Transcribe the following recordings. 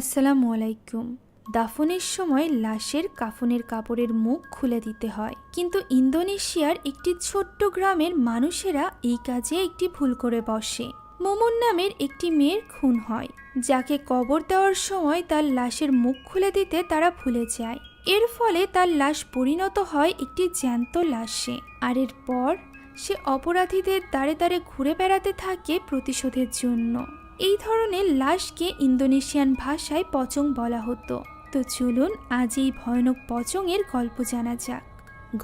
আসসালামু আলাইকুম। দাফনের সময় লাশের কাফনের কাপড়ের মুখ খুলে দিতে হয়, কিন্তু ইন্দোনেশিয়ার একটি ছোট্ট গ্রামের মানুষেরা এই কাজে একটি ভুল করে বসে। মুমুন নামের একটি মেয়ের খুন হয়, যাকে কবর দেওয়ার সময় তার লাশের মুখ খুলে দিতে তারা ভুলে যায়। এর ফলে তার লাশ পরিণত হয় একটি জ্যান্ত লাশে, আর এরপর সে অপরাধীদের দাঁড়ে দাঁড়ে ঘুরে বেড়াতে থাকে প্রতিশোধের জন্য। এই ধরনের লাশকে ইন্দোনেশিয়ান ভাষায় পচং বলা হতো। তো চলুন আজ এই ভয়ানক পচংয়ের গল্প জানা যাক।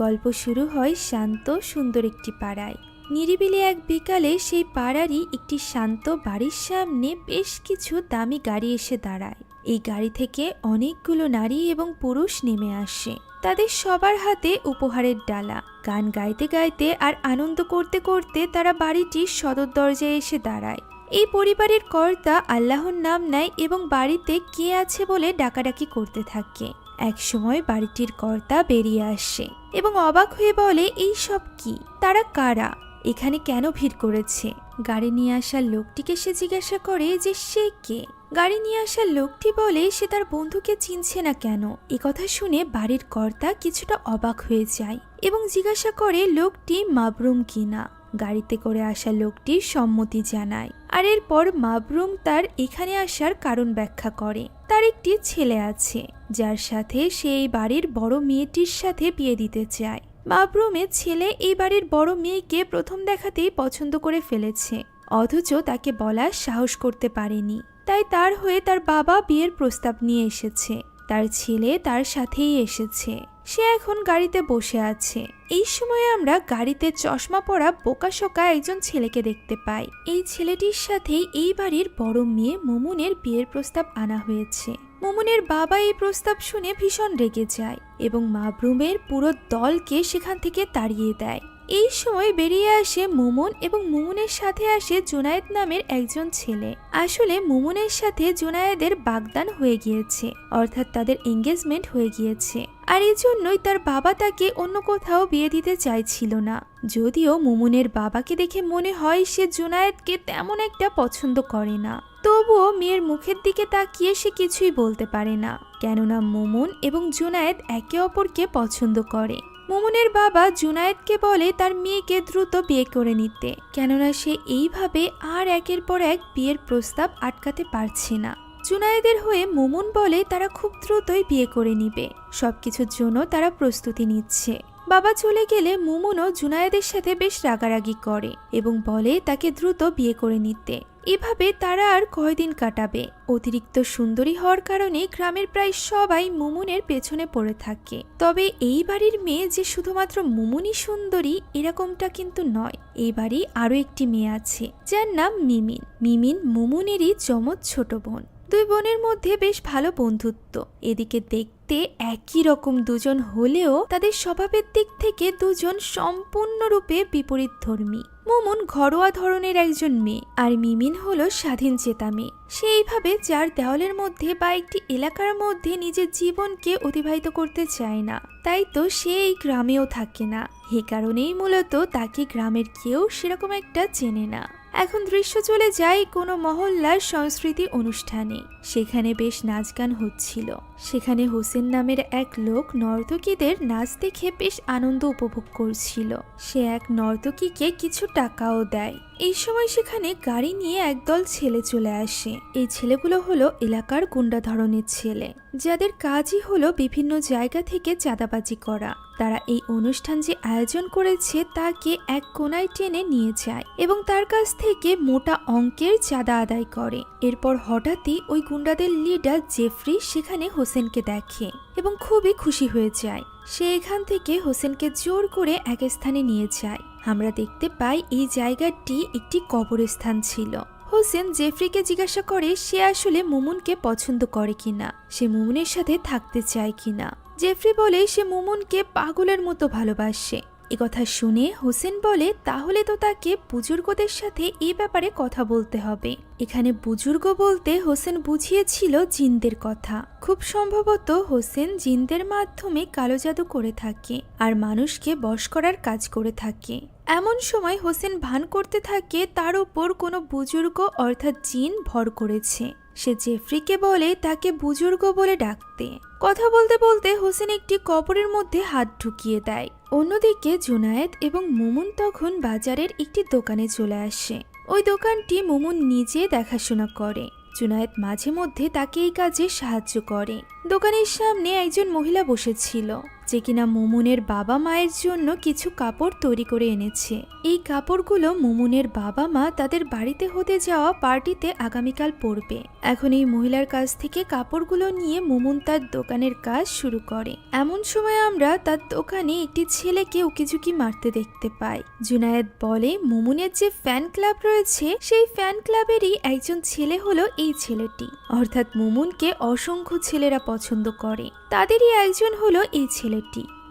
গল্প শুরু হয় শান্ত সুন্দর একটি পাড়ায়। নিরিবিলি এক বিকালে সেই পাড়ারই একটি শান্ত বাড়ির সামনে বেশ কিছু দামি গাড়ি এসে দাঁড়ায়। এই গাড়ি থেকে অনেকগুলো নারী এবং পুরুষ নেমে আসে। তাদের সবার হাতে উপহারের ডালা। গান গাইতে গাইতে আর আনন্দ করতে করতে তারা বাড়িটির সদর দরজায় এসে দাঁড়ায়। এই পরিবারের কর্তা আল্লাহর নাম নেয় এবং বাড়িতে কে আছে বলে ডাকাডাকি করতে থাকে। একসময় বাড়িটির কর্তা বেরিয়ে আসে এবং অবাক হয়ে বলে, এই সব কি? তারা কারা? এখানে কেন ভিড় করেছে? গাড়ি নিয়ে আসা লোকটিকে সে জিজ্ঞাসা করে যে সে কে। গাড়ি নিয়ে আসা লোকটি বলে সে তার বন্ধুকে চিনছে না কেন। কথা শুনে বাড়ির কর্তা কিছুটা অবাক হয়ে যায় এবং জিজ্ঞাসা করে লোকটি মাবরুম কিনা। গাড়িতে করে আসা লোকটি সম্মতি জানায়, আর এরপর মাবরুম তার এখানে আসার কারণ ব্যাখ্যা করে। তার একটি ছেলে আছে যার সাথে সে এই বাড়ির বড় মেয়েটির সাথে বিয়ে দিতে চায়। মাবরুমের ছেলে এই বাড়ির বড় মেয়েকে প্রথম দেখাতেই পছন্দ করে ফেলেছে, অথচ তাকে বলার সাহস করতে পারেনি। তাই তার হয়ে তার বাবা বিয়ের প্রস্তাব নিয়ে এসেছে। তার ছেলে তার সাথেই এসেছে। সে এখন গাড়িতে বসে আছে। এই সময় আমরা গাড়িতে চশমা পরা বোকাশোকা একজন ছেলেকে দেখতে পাই। এই ছেলেটির সাথেই এই বাড়ির বড় মেয়ে মুমুনের বিয়ের প্রস্তাব আনা হয়েছে। মুমুনের বাবা এই প্রস্তাব শুনে ভীষণ রেগে যায় এবং মাবরুমের পুরো দলকে সেখান থেকে তাড়িয়ে দেয়। এই সময় বেরিয়ে আসে মুমুন এবং মুমুনের সাথে আসে জুনায়েদ নামের একজন ছেলে। আসলে মুমুনের সাথে জুনায়েদের বাগদান হয়ে গিয়েছে, অর্থাৎ তাদের এঙ্গেজমেন্ট হয়ে গিয়েছে, আর এই জন্যই তার বাবা তাকে অন্য কোথাও বিয়ে দিতে চাইছিল না। যদিও মুমুনের বাবাকে দেখে মনে হয় সে জুনায়েদকে তেমন একটা পছন্দ করে না, তবুও মেয়ের মুখের দিকে তাকিয়ে সে কিছুই বলতে পারে না, কেননা মুমুন এবং জুনায়েদ একে অপরকে পছন্দ করে। মুমুনের বাবা জুনায়েদকে বলে তার মেয়েকে দ্রুত বিয়ে করে নিতে, কেননা সে এইভাবে আর একের পর এক বিয়ের প্রস্তাব আটকাতে পারছে না। জুনায়েদের হয়ে মুমুন বলে তারা খুব দ্রুতই বিয়ে করে নিবে, সবকিছুর জন্য তারা প্রস্তুতি নিচ্ছে। বাবা চলে গেলে মুমুনও জুনায়েদের সাথে বেশ রাগারাগি করে এবং বলে তাকে দ্রুত বিয়ে করে নিতে। এভাবে তারা আর কয়দিন কাটাবে। অতিরিক্ত সুন্দরী হওয়ার কারণে গ্রামের প্রায় সবাই মুমুনের পেছনে পড়ে থাকে। তবে এই বাড়ির মেয়ে যে শুধুমাত্র মুমুনই সুন্দরী এরকমটা কিন্তু নয়। এই বাড়ি আরো একটি মেয়ে আছে যার নাম মিমিন। মিমিন মুমুনেরই চমৎ ছোট বোন। দুই বোনের মধ্যে বেশ ভালো বন্ধুত্ব। এদিকে দেখতে একই রকম দুজন হলেও তাদের স্বভাবের দিক থেকে দুজন সম্পূর্ণরূপে বিপরীতধর্মী। মুমুন ঘরোয়া ধরনের একজন মেয়ে, আর মিমিন হলো স্বাধীন চেতা মেয়ে। সে এইভাবে যার দেওয়ালের মধ্যে বা একটি এলাকার মধ্যে নিজের জীবনকে অতিবাহিত করতে চায় না। তাই তো সে এই গ্রামেও থাকে না। এ কারণেই মূলত তাকে গ্রামের কেউ সেরকম একটা চেনে না। এখন দৃশ্য চলে যায় কোনো মহল্লার সংস্কৃতি অনুষ্ঠানে। সেখানে বেশ নাচ গান হচ্ছিল। সেখানে হোসেন নামের এক লোক নর্তকীদের নাচ দেখে বেশ আনন্দ উপভোগ করছিল। সে এক নর্তকীকে কিছু টাকাও দেয়। এই সময় সেখানে গাড়ি নিয়ে একদল ছেলে চলে আসে। এই ছেলেগুলো হলো এলাকার গুন্ডা ধরনের ছেলে, যাদের কাজই হলো বিভিন্ন জায়গা থেকে চাঁদাবাজি করা। তারা এই অনুষ্ঠান যে আয়োজন করেছে তাকে এক কোনায় টেনে নিয়ে যায় এবং তার কাছ থেকে মোটা অঙ্কের চাঁদা আদায় করে। এরপর হঠাৎই ওই গুন্ডাদের লিডার জেফরি সেখানে হোসেনকে দেখে এবং খুবই খুশি হয়ে যায়। সে এখান থেকে হোসেনকে জোর করে এক স্থানে নিয়ে যায়। আমরা দেখতে পাই এই জায়গাটি একটি কবরস্থান ছিল। হোসেন জেফরিকে জিজ্ঞাসা করে সে আসলে মুমুনকে পছন্দ করে কিনা, সে মুমুনের সাথে থাকতে চায় কিনা। জেফরি বলে সে মুমুনকে পাগলের মতো ভালোবাসে। কথা শুনে হোসেন বলে তাহলে তো তাকে বুজুর্গদের সাথে এই ব্যাপারে কথা বলতে হবে। এখানে বুজুর্গ বলতে হোসেন বুঝিয়েছিল জিনদের কথা। খুব সম্ভবত হোসেন জিনদের মাধ্যমে কালো জাদু করে থাকে আর মানুষকে বশ করার কাজ করে থাকে। এমন সময় হোসেন ভান করতে থাকে তার উপর কোনো বুজুর্গ অর্থাৎ জিন ভর করেছে। সে জেফরিকে বলে তাকে বুজুর্গ বলে ডাকতে। কথা বলতে বলতে হোসেন একটি কবরের মধ্যে হাত ঢুকিয়ে দেয়। অন্যদিকে জুনায়েদ এবং মুমুন তখন বাজারের একটি দোকানে চলে আসে। ওই দোকানটি মুমুন নিজে দেখাশোনা করে। জুনায়েদ মাঝে মধ্যে তাকে এই কাজে সাহায্য করে। দোকানের সামনে একজন মহিলা বসেছিল, যে কিনা মুমুনের বাবা মায়ের জন্য কিছু কাপড় তৈরি করে এনেছে। এই কাপড়গুলো মুমুনের বাবা মা তাদের বাড়িতে হতে যাওয়া পার্টিতে আগামীকাল পরবে। এখন এই মহিলার কাছ থেকে কাপড়গুলো নিয়ে মুমুন তার দোকানের কাজ শুরু করে। এমন সময় আমরা তার দোকানে একটি ছেলেকে উকিঝুঁকি মারতে দেখতে পাই। জুনায়েদ বলে মুমুনের যে ফ্যান ক্লাব রয়েছে সেই ফ্যান ক্লাবেরই একজন ছেলে হলো এই ছেলেটি, অর্থাৎ মুমুনকে অসংখ্য ছেলেরা পছন্দ করে, তাদেরই একজন হলো এই ছেলেটি।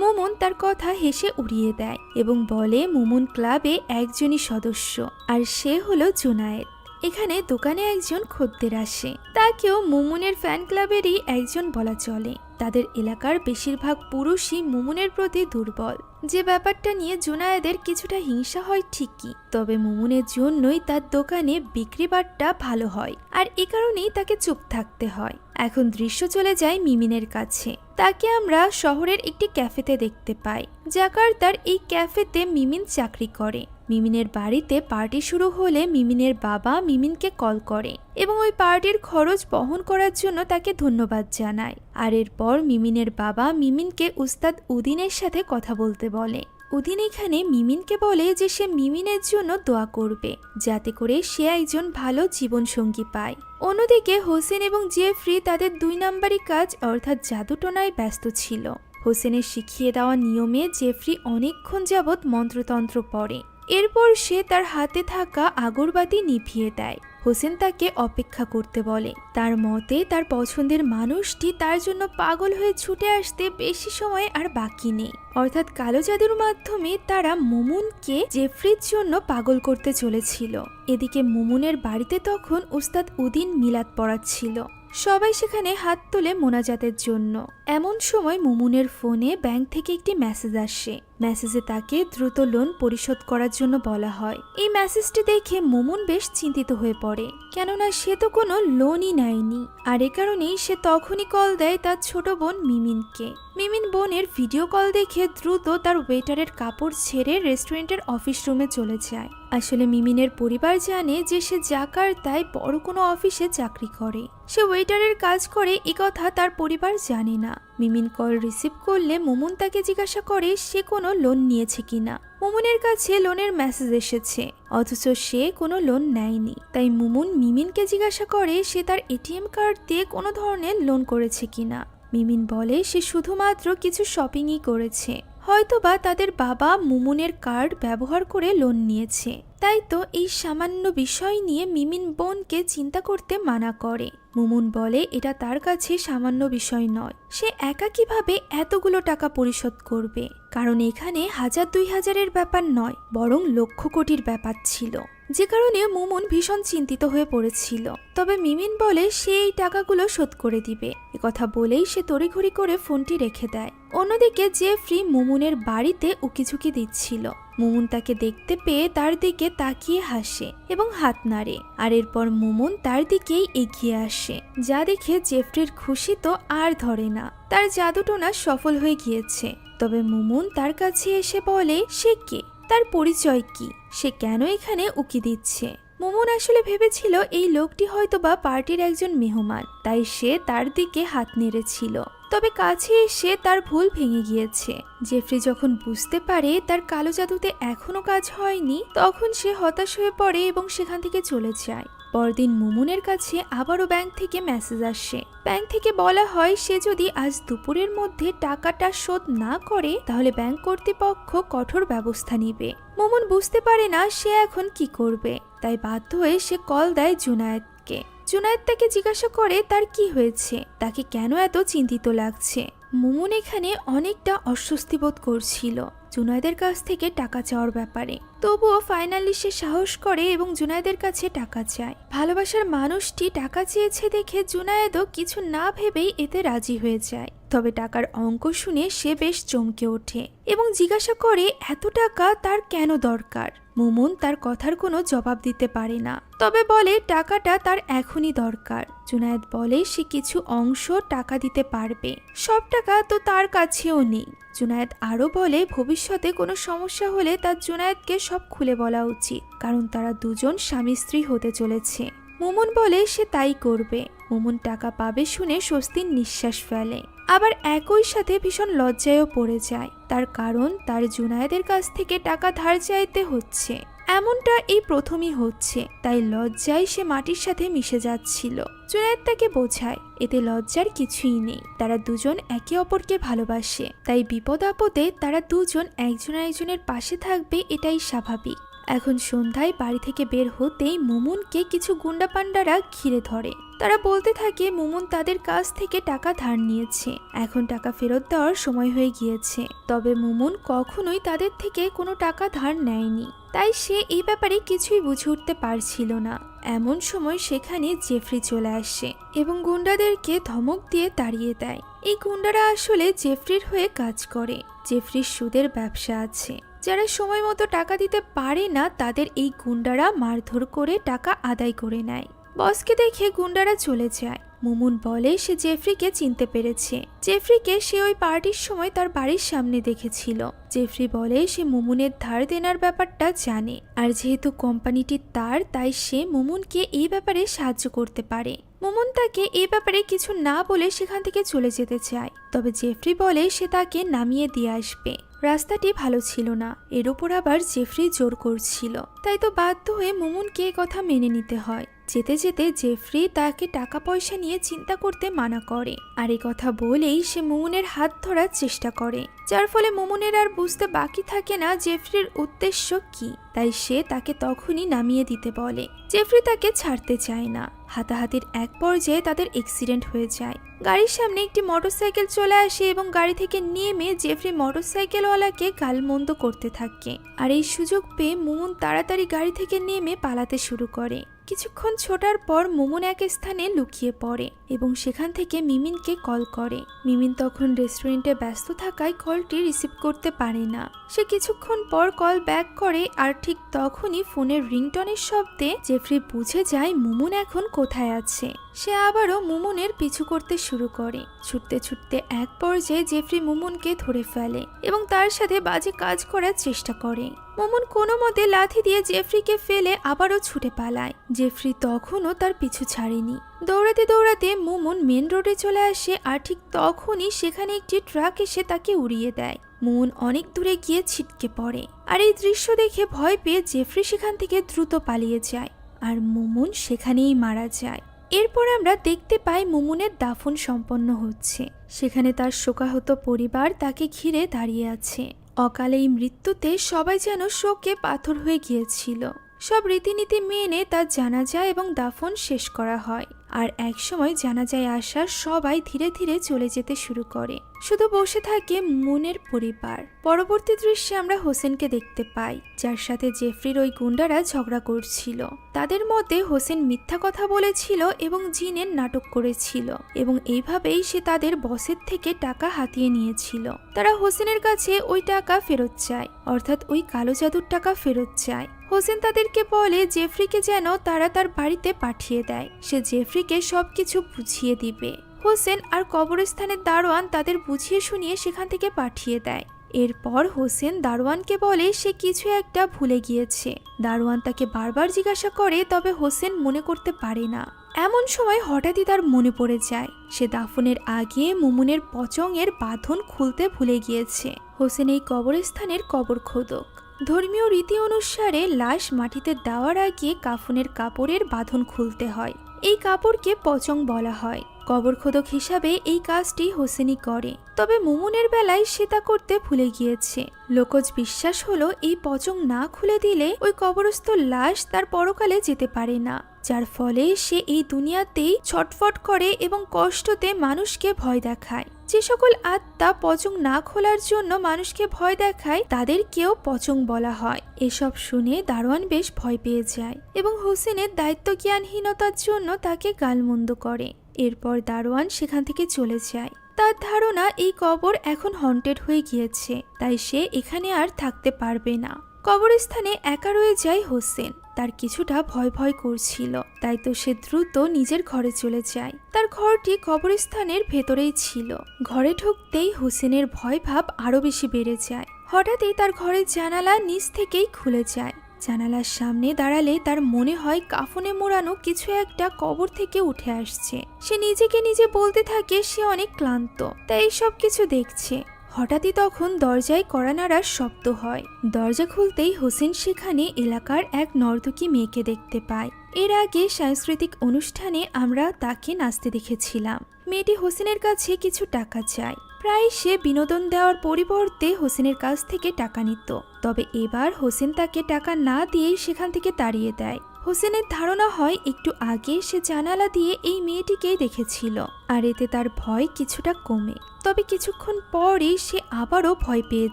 মুমুন তার কথা হেসে উড়িয়ে দেয় এবং বলে মুমুন ক্লাবে একজনই সদস্য, আর সে হলো জুনায়েদ। এখানে দোকানে একজন খদ্দের আসে, তাকেও মুমুনের ফ্যান ক্লাবেরই একজন বলা চলে। তাদের এলাকার বেশিরভাগ পুরুষই মুমুনের প্রতি দুর্বল, যে ব্যাপারটা নিয়ে জুনায়েদের কিছুটা হিংসা হয় ঠিকই, তবে মুমুনের জন্যই তার দোকানে বিক্রি বাট্টা ভালো হয়, আর এ কারণেই তাকে চুপ থাকতে হয়। এখন দৃশ্য চলে যায় মিমিনের কাছে। তাকে আমরা শহরের একটি ক্যাফেতে দেখতে পাই। জাকার্তার এই ক্যাফেতে মিমিন চাকরি করে। মিমিনের বাড়িতে পার্টি শুরু হলে মিমিনের বাবা মিমিনকে কল করে এবং ওই পার্টির খরচ বহন করার জন্য তাকে ধন্যবাদ জানায়। আর এরপর মিমিনের বাবা মিমিনকে উস্তাদ উদিনের সাথে কথা বলতে বলে। উদিন এখানে মিমিনকে বলে যে সে মিমিনের জন্য দোয়া করবে, যাতে করে সে একজন ভালো জীবনসঙ্গী পায়। অন্যদিকে হোসেন এবং জেফরি তাদের 2 নাম্বারি কাজ অর্থাৎ জাদুটোনায় ব্যস্ত ছিল। হোসেনের শিখিয়ে দেওয়া নিয়মে জেফরি অনেকক্ষণ যাবৎ মন্ত্রতন্ত্র পড়ে। এরপর সে তার হাতে থাকা আগরবাতি নিভিয়ে দেয়। হোসেন তাকে অপেক্ষা করতে বলে। তার মতে তার পছন্দের মানুষটি তার জন্য পাগল হয়ে ছুটে আসতে বেশি সময় আর বাকি নেই, অর্থাৎ কালো জাদুর মাধ্যমে তারা মুমুনকে জেফরির জন্য পাগল করতে চলেছিল। এদিকে মুমুনের বাড়িতে তখন উস্তাদ উদিন মিলাদ পড়াচ্ছিল। সবাই সেখানে হাত তোলে মোনাজাতের জন্য। এমন সময় মুমুনের ফোনে ব্যাংক থেকে একটি মেসেজ আসে। মেসেজে তাকে দ্রুত লোন পরিশোধ করার জন্য বলা হয়। এই মেসেজটি দেখে মুমুন বেশ চিন্তিত হয়ে পড়ে, কেননা সে তো কোনো লোনই নেয়নি। আর এ কারণেই সে তখনই কল দেয় তার ছোট বোন মিমিনকে। মিমিন বোনের ভিডিও কল দেখে দ্রুত তার ওয়েটারের কাপড় ছেড়ে রেস্টুরেন্টের অফিস রুমে চলে যায়। আসলে মিমিনের পরিবার জানে যে সে জাকার্তায় বড় কোনো অফিসে চাকরি করে। সে ওয়েটারের কাজ করে এ কথা তার পরিবার জানে না। মিমিন কল রিসিভ করলে মুমুন তাকে জিজ্ঞাসা করে সে কোনো লোন নিয়েছে কিনা। মুমুনের কাছে লোনের মেসেজ এসেছে, অথচ সে কোনো লোন নেয়নি। তাই মুমুন মিমিনকে জিজ্ঞাসা করে সে তার এটিএম কার্ড দিয়ে কোনো ধরনের লোন করেছে কিনা। মিমিন বলে সে শুধুমাত্র কিছু শপিংই করেছে, হয়তোবা তাদের বাবা মুমুনের কার্ড ব্যবহার করে লোন নিয়েছে। তাই তো এই সামান্য বিষয় নিয়ে মিমিন বোনকে চিন্তা করতে মানা করে। মুমুন বলে এটা তার কাছে সামান্য বিষয় নয়, সে একা কিভাবে এতগুলো টাকা পরিশোধ করবে, কারণ এখানে 1000-2000-এর ব্যাপার নয়, বরং লক্ষ কোটির ব্যাপার ছিল, যে কারণে মুমুন ভীষণ চিন্তিত হয়ে পড়েছিল। তবে মিমিন বলে সে এই টাকাগুলো শোধ করে দিবে। একথা বলেই সে তড়িঘড়ি করে ফোনটি রেখে দেয়। অন্যদিকে জেফরি মুমুনের বাড়িতে উকিঝুঁকি দিচ্ছিল। মুমুন তাকে দেখতে পেয়ে তার দিকে তাকিয়ে হাসে এবং হাত নাড়ে, আর এরপর মুমুন তার দিকেই এগিয়ে আসে, যা দেখে জেফরির খুশি তো আর ধরে না। তার জাদুটোনা সফল হয়ে গিয়েছে। তবে মুমুন তার কাছে এসে বলে সে কে, তার পরিচয় কি, সে কেন এখানে উকি দিচ্ছে। মুমুন আসলে ভেবেছিল এই লোকটি হয়তোবা পার্টির একজন মেহমান, তাই সে তার দিকে হাত নেড়েছিল। তবে কাছে এসে তার ভুল ভেঙে গিয়েছে। জেফরি যখন বুঝতে পারে তার কালো জাদুতে এখনো কাজ হয়নি, তখন সে হতাশ হয়ে পড়ে এবং সেখান থেকে চলে যায়। পরদিন মুমুনের কাছে আবারও ব্যাংক থেকে মেসেজ আসে। ব্যাংক থেকে বলা হয় সে যদি আজ দুপুরের মধ্যে টাকাটা শোধ না করে তাহলে ব্যাংক কর্তৃপক্ষ কঠোর ব্যবস্থা নিবে। মুমুন বুঝতে পারে না সে এখন কি করবে, তাই বাধ্য হয়ে সে কল দেয় জুনায়েদকে। জুনায়েদ তাকে জিজ্ঞাসা করে তার কি হয়েছে, তাকে কেন এত চিন্তিত লাগছে। মুমুন এখানে অনেকটা অস্বস্তি বোধ করছিল জুনায়েদের কাছ থেকে টাকা চাওয়ার ব্যাপারে। তবুও ফাইনালি সে সাহস করে এবং জুনায়েদের কাছে টাকা চায়। ভালোবাসার মানুষটি টাকা চেয়েছে দেখে জুনায়েদও কিছু না ভেবেই এতে রাজি হয়ে যায়। তবে টাকার অঙ্ক শুনে সে বেশ চমকে ওঠে এবং জিজ্ঞাসা করে এত টাকা তার কেন দরকার। মুমুন তার কথার কোনো জবাব দিতে পারে না, তবে বলে টাকাটা তার এখনই দরকার। জুনায়েদ বলে সে কিছু অংশ টাকা দিতে পারবে, সব টাকা তো তার কাছেও নেই। জুনায়েদ আরও বলে ভবিষ্যতে কোনো সমস্যা হলে তার জুনায়েদকে সব খুলে বলা উচিত, কারণ তারা দুজন স্বামী স্ত্রী হতে চলেছে। মুমুন বলে সে তাই করবে। মুমুন টাকা পাবে শুনে স্বস্তির নিঃশ্বাস ফেলে, আবার একই সাথে ভীষণ লজ্জায়ও পড়ে যায়, তার কারণ তার জুনায়েদের কাছ থেকে টাকা ধার চাইতে হচ্ছে। এমনটা এই প্রথমই হচ্ছে, তাই লজ্জায় সে মাটির সাথে মিশে যাচ্ছিল। জুনায়েদ তাকে বোঝায় এতে লজ্জার কিছুই নেই, তারা দুজন একে অপরকে ভালোবাসে, তাই বিপদ আপদে তারা দুজন একজন একজনের পাশে থাকবে, এটাই স্বাভাবিক। এখন সন্ধ্যায় বাড়ি থেকে বের হতেই মুমুনকে কিছু গুন্ডা পান্ডারা ঘিরে ধরে। তারা বলতে থাকে মুমুন তাদের কাছ থেকে টাকা ধার নিয়েছে, এখন টাকা ফেরত দেওয়ার সময় হয়ে গিয়েছে। তবে মুমুন কখনোই তাদের থেকে কোনো টাকা ধার নেয়নি, তাই সে এই ব্যাপারে কিছুই বুঝে উঠতে পারছিল না। এমন সময় সেখানে জেফরি চলে আসে এবং গুন্ডাদেরকে ধমক দিয়ে তাড়িয়ে দেয়। এই গুন্ডারা আসলে জেফরির হয়ে কাজ করে। জেফরির সুদের ব্যবসা আছে, যারা সময় মতো টাকা দিতে পারে না তাদের এই গুন্ডারা মারধর করে টাকা আদায় করে নেয়। বসকে দেখে গুন্ডারা চলে যায়। মুমুন বলে সে জেফরিকে চিনতে পেরেছে। জেফরিকে সে ওই পার্টির সময় তার বাড়ির সামনে দেখেছিল। জেফরি বলে সে মুমুনের ধার দেনার ব্যাপারটা জানে, আর যেহেতু কোম্পানিটি তার, তাই সে মুমুনকে এই ব্যাপারে সাহায্য করতে পারে। মুমুন তাকে এই ব্যাপারে কিছু না বলে সেখান থেকে চলে যেতে চায়, তবে জেফরি বলে সে তাকে নামিয়ে দিয়ে আসবে। রাস্তাটি ভালো ছিল না, এর উপর আবার জেফরি জোর করছিল, তাই তো বাধ্য হয়ে মুমুনকে এ কথা মেনে নিতে হয়। যেতে যেতে জেফরি তাকে টাকা পয়সা নিয়ে চিন্তা করতে মানা করে, আর এই কথা বলেই সে মুমুনের হাত ধরার চেষ্টা করে, যার ফলে মুমুনের আর বুঝতে বাকি থাকে না জেফরির উদ্দেশ্য কি, তাই সে তাকে তখনই নামিয়ে দিতে বলে। জেফরি তাকে ছাড়তে চায় না। হাতাহাতির এক পর্যায়ে তাদের অ্যাক্সিডেন্ট হয়ে যায়। গাড়ির সামনে একটি মোটরসাইকেল চলে আসে এবং গাড়ি থেকে নেমে জেফরি মোটরসাইকেলওয়ালাকে গালমন্দ করতে থাকে, আর এই সুযোগ পেয়ে মুমুন তাড়াতাড়ি গাড়ি থেকে নেমে পালাতে শুরু করে। কিছুক্ষণ ছোটার পর মুমুন এক স্থানে লুকিয়ে পড়ে এবং সেখান থেকে মিমিনকে কল করে। মিমিন তখন রেস্টুরেন্টে ব্যস্ত থাকায় কলটি রিসিভ করতে পারে না। সে কিছুক্ষণ পর কল ব্যাক করে, আর ঠিক তখনই ফোনের রিংটনের শব্দে জেফরি বুঝে যায় মুমুন এখন কোথায় আছে। সে আবারও মুমুনের পিছু করতে শুরু করে। ছুটতে ছুটতে এক পর্যায়ে জেফরি মুমুনকে ধরে ফেলে এবং তার সাথে বাজে কাজ করার চেষ্টা করে। মুমুন কোনো মতে লাথি দিয়ে জেফরিকে ফেলে আবারও ছুটে পালায়। জেফরি তখনও তার পিছু ছাড়েনি। দৌড়াতে দৌড়াতে মুমুন মেন রোডে চলে আসে, আর ঠিক তখনই সেখানে একটি ট্রাক এসে তাকে উড়িয়ে দেয়। মুমুন অনেক দূরে গিয়ে ছিটকে পড়ে, আর এই দৃশ্য দেখে ভয় পেয়ে জেফরি সেখান থেকে দ্রুত পালিয়ে যায়, আর মুমুন সেখানেই মারা যায়। এরপর আমরা দেখতে পাই মুমুনের দাফন সম্পন্ন হচ্ছে। সেখানে তার শোকাহত পরিবার তাকে ঘিরে দাঁড়িয়ে আছে। অকালে এই মৃত্যুতে সবাই যেন শোকে পাথর হয়ে গিয়েছিল। সব রীতিনীতি মেনে তার জানাজা এবং দাফন শেষ করা হয়, আর একসময় জানাজায় আসা সবাই ধীরে ধীরে চলে যেতে শুরু করে। শুধু বসে থাকে মুমুনের পরিবার। পরবর্তী দৃশ্যে আমরা হোসেনকে দেখতে পাই, যার সাথে জেফরির ওই গুন্ডারা ঝগড়া করছিল। তাদের মতে হোসেন মিথ্যা কথা বলেছিল এবং জিনের নাটক করেছিল, এবং এইভাবেই সে তাদের বসের থেকে টাকা হাতিয়ে নিয়েছিল। তারা হোসেনের কাছে ওই টাকা ফেরত চায়, অর্থাৎ ওই কালো জাদুর টাকা ফেরত চায়। হোসেন তাদেরকে বলে জেফরিকে যেন তারা তার বাড়িতে পাঠিয়ে দেয়, সে জেফরিকে সবকিছু বুঝিয়ে দিবে। হোসেন আর কবরস্থানের দারোয়ান তাদের বুঝিয়ে শুনিয়ে সেখান থেকে পাঠিয়ে দেয়। এরপর হোসেন দারোয়ানকে বলে সে কিছু একটা ভুলে গিয়েছে। দারোয়ান তাকে বারবার জিজ্ঞাসা করে, তবে হোসেন মনে করতে পারে না। এমন সময় হঠাৎই তার মনে পড়ে যায় সে দাফনের আগে মুমুনের পচঙের বাঁধন খুলতে ভুলে গিয়েছে। হোসেন এই কবরস্থানের কবর খোদক। ধর্মীয় রীতি অনুসারে লাশ মাটিতে দেওয়ার আগে কাফনের কাপড়ের বাঁধন খুলতে হয়। এই কাপড়কে পচং বলা হয়। কবর খোদক হিসাবে এই কাজটি হোসেনই করে, তবে মুমুনের বেলায় সে তা করতে ভুলে গিয়েছে। লোকজ বিশ্বাস হলো এই পচং না খুলে দিলে ওই কবরস্থ লাশ তার পরকালে যেতে পারে না, যার ফলে সে এই দুনিয়াতেই ছটফট করে এবং কষ্টতে মানুষকে ভয় দেখায়। যে সকল আত্মা পচং না খোলার জন্য মানুষকে ভয় দেখায় তাদেরকেও পচং বলা হয়। এসব শুনে দারোয়ান বেশ ভয় পেয়ে যায় এবং হোসেনের দায়িত্ব জ্ঞানহীনতার জন্য তাকে গালমন্দ করে। এরপর দারোয়ান সেখান থেকে চলে যায়। তার ধারণা এই কবর এখন হন্টেড হয়ে গিয়েছে, তাই সে এখানে আর থাকতে পারবে না। কবরস্থানে একা রয়ে যায় হোসেন। তার কিছুটা ভয় ভয় করছিল, তাই তো সে দ্রুত নিজের ঘরে চলে যায়। তার ঘরটি কবরস্থানের ভেতরেই ছিল। ঘরে ঢুকতেই হোসেনের ভয় ভাব আরো বেশি বেড়ে যায়। হঠাৎই তার ঘরের জানালা নিচ থেকেই খুলে যায়। জানালার সামনে দাঁড়ালে তার মনে হয় কাফনে মোড়ানো কিছু একটা কবর থেকে উঠে আসছে। সে নিজেকে নিজে বলতে থাকে সে অনেক ক্লান্ত, তাই সব কিছু দেখছে। হঠাৎই তখন দরজায় কড়া নাড়ার শব্দ হয়। দরজা খুলতেই হোসেন সেখানে এলাকার এক নর্তকী মেয়েকে দেখতে পায়। এর আগে সাংস্কৃতিক অনুষ্ঠানে আমরা তাকে নাচতে দেখেছিলাম। মেয়েটি হোসেনের কাছে কিছু টাকা চায়। প্রায় সে বিনোদন দেওয়ার পরিবর্তে হোসেনের কাছ থেকে টাকা নিত, তবে এবার হোসেন তাকে টাকা না দিয়েই সেখান থেকে তাড়িয়ে দেয়। হোসেনের ধারণা হয় একটু আগে সে জানালা দিয়ে এই মেয়েটিকেই দেখেছিল, আর এতে তার ভয় কিছুটা কমে। তবে কিছুক্ষণ পরই সে আবারও ভয় পেয়ে